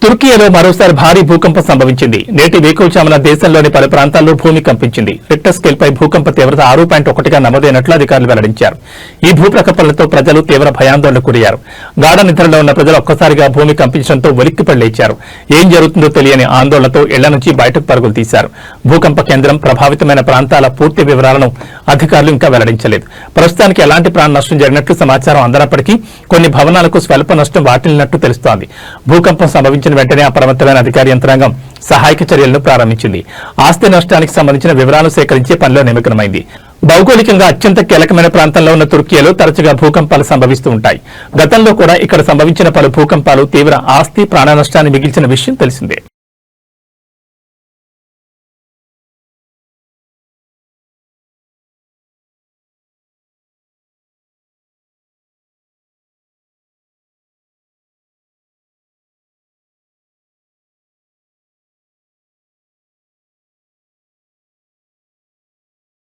తుర్కియాలో మరోసారి భారీ భూకంపం సంభవించింది. నేటి వేకువజామున దేశంలోని పలు ప్రాంతాల్లో భూమి కంపించింది. రిక్టర్ స్కేల్పై భూకంప తీవ్రత 6.1గా నమోదైనట్లు అధికారులు వెల్లడించారు. ఈ భూప్రకంపనలతో ప్రజలు తీవ్ర భయాందోళనకు గురయ్యారు. గాఢ నిద్రలో ఉన్న ప్రజలు ఒక్కసారిగా భూమి కంపించడంతో ఉలిక్కిపడి లేచారు. ఏం జరుగుతుందో తెలియని ఆందోళనతో ఇళ్ల నుంచి బయటకు పరుగులు తీశారు. భూకంప కేంద్రం ప్రభావితమైన ప్రాంతాల పూర్తి వివరాలను అధికారులు ఇంకా వెల్లడించలేదు. ప్రస్తుతానికి ఎలాంటి ప్రాణ నష్టం జరిగినట్లు సమాచారం అందనప్పటికీ కొన్ని భవనాలకు స్వల్ప నష్టం వాటిల్లినట్టు తెలుస్తోంది. భూకంపం సంభవించిన వెంటనే అప్రమత్తమైన అధికార యంత్రాంగం సహాయక చర్యలను ప్రారంభించింది. ఆస్తి నష్టానికి సంబంధించిన వివరాలు సేకరించే పనిలో నిమగ్నమైంది. భౌగోళికంగా అత్యంత కీలకమైన ప్రాంతంలో ఉన్న తుర్కియాలో తరచుగా భూకంపాలు సంభవిస్తూ ఉంటాయి. గతంలో కూడా ఇక్కడ సంభవించిన పలు భూకంపాలు తీవ్ర ఆస్తి ప్రాణ నష్టాన్ని మిగిల్చిన విషయం తెలిసిందే.